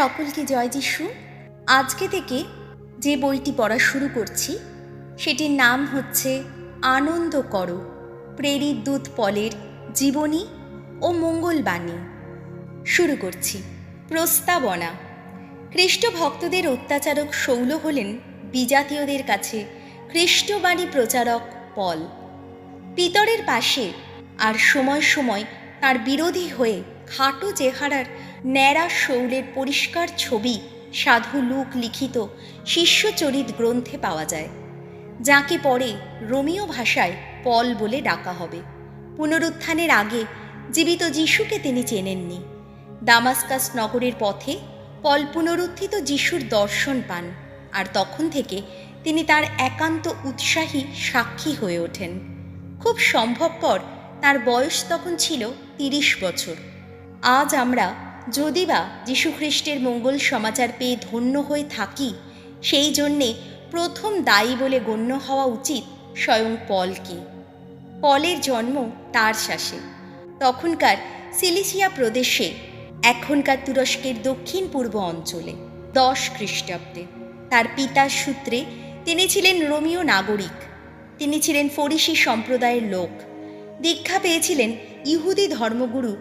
সকলকে জয় যিশু। আজকে থেকে যে বইটি পড়া শুরু করছি সেটির নাম হচ্ছে আনন্দ করো, প্রেরিত দূত পলের জীবনী ও মঙ্গলবাণী। শুরু করছি। প্রস্তাবনা। খ্রিস্ট ভক্তদের অত্যাচারক শৌল হলেন বিজাতীয়দের কাছে খ্রিস্টবাণী প্রচারক পল। পিতরের পাশে আর সময় সময় তার বিরোধী হয়ে খাটো চেহারার ন্যাড়া শৌলের পরিষ্কার ছবি সাধু লুক লিখিত শিষ্যচরিত গ্রন্থে পাওয়া যায়, যাকে পরে রোমীয় ভাষায় পল বলে ডাকা হবে। পুনরুত্থানের আগে জীবিত যিশুকে তিনি চেনেননি। দামাস্কাস নগরের পথে পল পুনরুত্থিত যিশুর দর্শন পান, আর তখন থেকে তিনি তার একান্ত উৎসাহী সাক্ষী হয়ে ওঠেন। খুব সম্ভবপর তার বয়স তখন ছিল 30 বছর। আজ আমরা যদিবা যীশুখ্রিস্টের মঙ্গল সমাচার পেয়ে ধন্য হয়ে থাকি, সেই জন্যে প্রথম দায়ী বলে গণ্য হওয়া উচিত স্বয়ং পলকে। পলের জন্ম তারসাসে, তখনকার সিলিসিয়া প্রদেশে, এখনকার তুরস্কের দক্ষিণ পূর্ব অঞ্চলে, 10 খ্রিস্টাব্দে। তার পিতার সূত্রে তিনি ছিলেন রোমীয় নাগরিক। তিনি ছিলেন ফরিসি সম্প্রদায়ের লোক। দীক্ষা পেয়েছিলেন ইহুদি ধর্মগুরু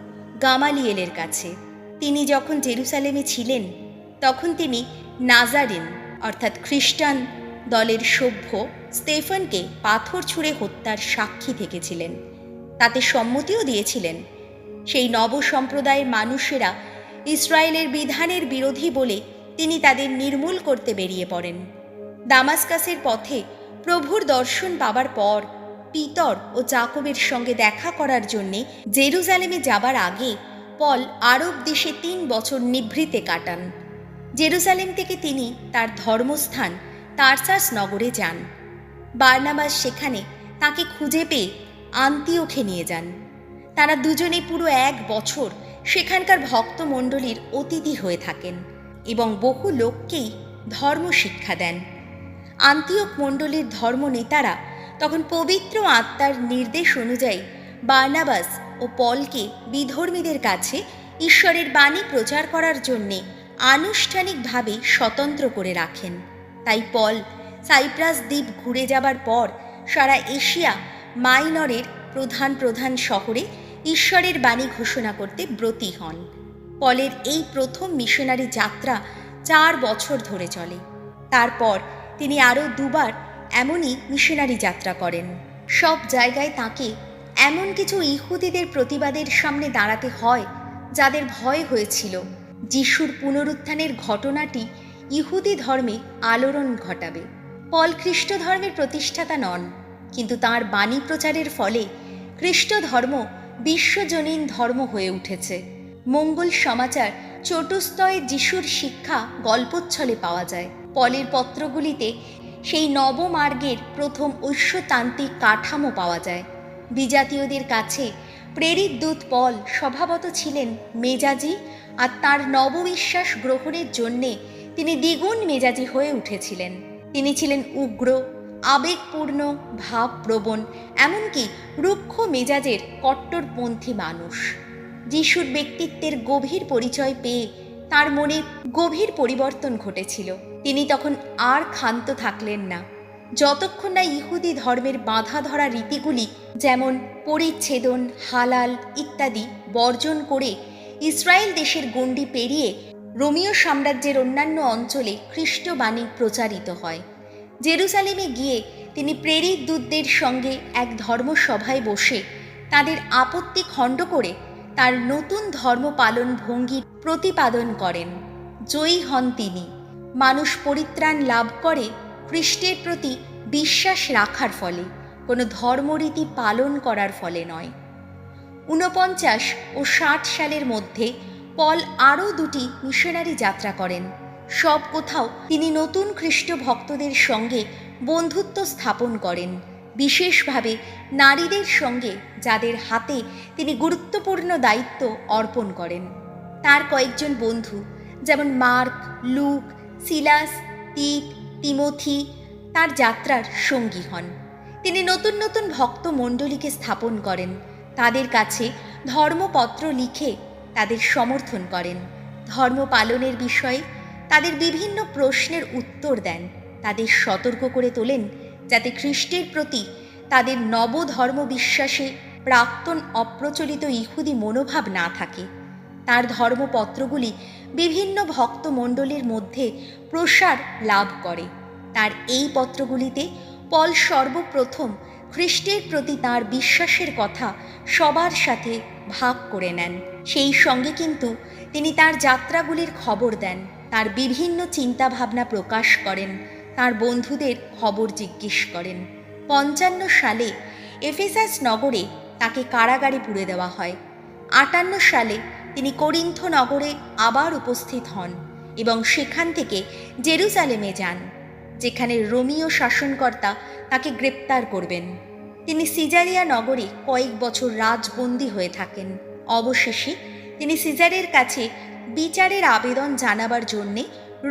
গামালিয়েলের কাছে। তিনি যখন জেরুসালেমে ছিলেন তখন তিনি নাজারেন অর্থাৎ খ্রিস্টান দলের সভ্য স্তেফানকে পাথর ছুঁড়ে হত্যার সাক্ষী থেকেছিলেন, তাতে সম্মতিও দিয়েছিলেন। সেই নব সম্প্রদায়ের মানুষেরা ইসরায়েলের বিধানের বিরোধী বলে তিনি তাদের নির্মূল করতে বেরিয়ে পড়েন। দামাস্কাসের পথে প্রভুর দর্শন পাবার পর পিতর ও জাকবের সঙ্গে দেখা করার জন্যে জেরুজালেমে যাবার আগে পল আরব দেশে 3 বছর নিভৃতে কাটান। জেরুজালেম থেকে তিনি তার ধর্মস্থান তারসাস নগরে যান। বার্নাবাস সেখানে তাকে খুঁজে পেয়ে আন্তিওখে নিয়ে যান। তারা দুজনে পুরো 1 বছর সেখানকার ভক্তমণ্ডলীর অতিথি হয়ে থাকেন এবং বহু লোককেই ধর্ম শিক্ষা দেন। আন্তিওক মণ্ডলীর ধর্মনেতারা তখন পবিত্র আত্মার নির্দেশ অনুযায়ী বার্নাবাস ও পলকে বিধর্মীদের কাছে ঈশ্বরের বাণী প্রচার করার জন্যে আনুষ্ঠানিকভাবে স্বতন্ত্র করে রাখেন। তাই পল সাইপ্রাস দ্বীপ ঘুরে যাবার পর সারা এশিয়া মাইনরের প্রধান প্রধান শহরে ঈশ্বরের বাণী ঘোষণা করতে ব্রতী হন। পলের এই প্রথম মিশনারি যাত্রা 4 বছর ধরে চলে। তারপর তিনি আরও 2 বার এমনই মিশনারি যাত্রা করেন। সব জায়গায় তাকে এমন কিছু ইহুদিদের প্রতিবাদের সামনে দাঁড়াতে হয় যাদের ভয় হয়েছিল যিশুর পুনরুত্থানের ঘটনাটি ইহুদি ধর্মে আলোড়ন ঘটাবে। পল খ্রিস্ট ধর্মের প্রতিষ্ঠাতা নন, কিন্তু তাঁর বাণী প্রচারের ফলে খ্রিস্ট ধর্ম বিশ্বজনীন ধর্ম হয়ে উঠেছে। মঙ্গল সমাচার চতুস্তয়ে যিশুর শিক্ষা গল্পচ্ছলে পাওয়া যায়। পলের পত্রগুলিতে সেই নবমার্গের প্রথম ঐশ্বতান্ত্রিক কাঠামো পাওয়া যায়। বিজাতীয়দের কাছে প্রেরিত দূত পল স্বভাবত ছিলেন মেজাজি, আর তাঁর নববিশ্বাস গ্রহণের জন্যে তিনি দ্বিগুণ মেজাজি হয়ে উঠেছিলেন। তিনি ছিলেন উগ্র, আবেগপূর্ণ, ভাবপ্রবণ, এমনকি রুক্ষ মেজাজের কট্টরপন্থী মানুষ। যিশুর ব্যক্তিত্বের গভীর পরিচয় পেয়ে তার মনে গভীর পরিবর্তন ঘটেছিল। তিনি তখন আর ক্ষান্ত থাকলেন না, যতক্ষণ না ইহুদি ধর্মের বাঁধা ধরা রীতিগুলি যেমন পরিচ্ছেদন, হালাল ইত্যাদি বর্জন করে ইসরায়েল দেশের গণ্ডি পেরিয়ে রোমীয় সাম্রাজ্যের অন্যান্য অঞ্চলে খ্রিস্টবাণী প্রচারিত হয়। জেরুসালেমে গিয়ে তিনি প্রেরিত দূতদের সঙ্গে এক ধর্মসভায় বসে তাদের আপত্তি খণ্ড করে তার নতুন ধর্ম পালন ভঙ্গির প্রতিপাদন করেন। জয়ী হন তিনি। মানুষ পরিত্রাণ লাভ করে খ্রিস্টের প্রতি বিশ্বাস রাখার ফলে, কোনো ধর্মরীতি পালন করার ফলে নয়। 49 ও 60 সালের মধ্যে পল আরও 2টি মিশনারি যাত্রা করেন। সব কোথাও তিনি নতুন খ্রিস্ট ভক্তদের সঙ্গে বন্ধুত্ব স্থাপন করেন, বিশেষভাবে নারীদের সঙ্গে যাদের হাতে তিনি গুরুত্বপূর্ণ দায়িত্ব অর্পণ করেন। তার কয়েকজন বন্ধু যেমন মার্ক, লুক, সিলাস, তিত, তিমোথি তার যাত্রার সঙ্গী হন। তিনি নতুন নতুন ভক্ত মণ্ডলীকে স্থাপন করেন, তাদের কাছে ধর্মপত্র লিখে তাদের সমর্থন করেন। ধর্ম পালনের বিষয়ে তাদের বিভিন্ন প্রশ্নের উত্তর দেন, তাদের সতর্ক করে তোলেন যাতে খ্রিস্টের প্রতি তাদের নবধর্ম বিশ্বাসে প্রাক্তন অপ্রচলিত ইহুদি মনোভাব না থাকে। তার ধর্মপত্রগুলি বিভিন্ন ভক্তমণ্ডলীর মধ্যে প্রসার লাভ করে। তার এই পত্রগুলিতে পল সর্বপ্রথম খ্রিস্টের প্রতি তাঁর বিশ্বাসের কথা সবার সাথে ভাগ করে নেন। সেই সঙ্গে কিন্তু তিনি তাঁর যাত্রাগুলির খবর দেন, তার বিভিন্ন চিন্তাভাবনা প্রকাশ করেন, তাঁর বন্ধুদের খবর জিজ্ঞেস করেন। ৫৫ সালে এফেসাস নগরে তাকে কারাগারে পুরে দেওয়া হয়। ৫৮ সালে তিনি করিন্থ নগরে আবার উপস্থিত হন এবং সেখান থেকে জেরুজালেমে যান, যেখানে রোমীয় শাসনকর্তা তাকে গ্রেপ্তার করবেন। তিনি সিজারিয়া নগরে কয়েক বছর রাজবন্দী হয়ে থাকেন। অবশেষে তিনি সিজারের কাছে বিচারের আবেদন জানাবার জন্যে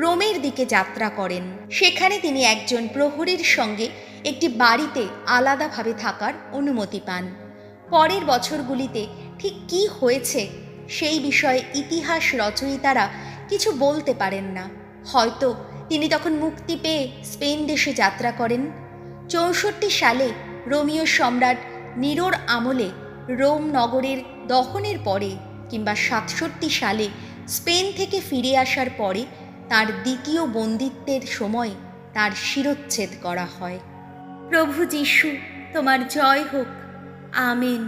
রোমের দিকে যাত্রা করেন। সেখানে তিনি একজন প্রহরীর সঙ্গে একটি বাড়িতে আলাদাভাবে থাকার অনুমতি পান। পরের বছরগুলিতে ঠিক কী হয়েছে সেই বিষয়ে ইতিহাস রচয়িতারা কিছু বলতে পারেন না। হয়তো তিনি তখন মুক্তি পেয়ে স্পেন দেশে যাত্রা করেন। ৬৪ সালে রোমীয় সম্রাট নিরোর আমলে রোম নগরের দখনের পরে কিংবা ৬৭ সালে স্পেন থেকে ফিরে আসার পরে তার দ্বিতীয় বন্দিত্বের সময় তার শিরচ্ছেদ করা হয়। প্রভু যীশু, তোমার জয় হোক। আমেন।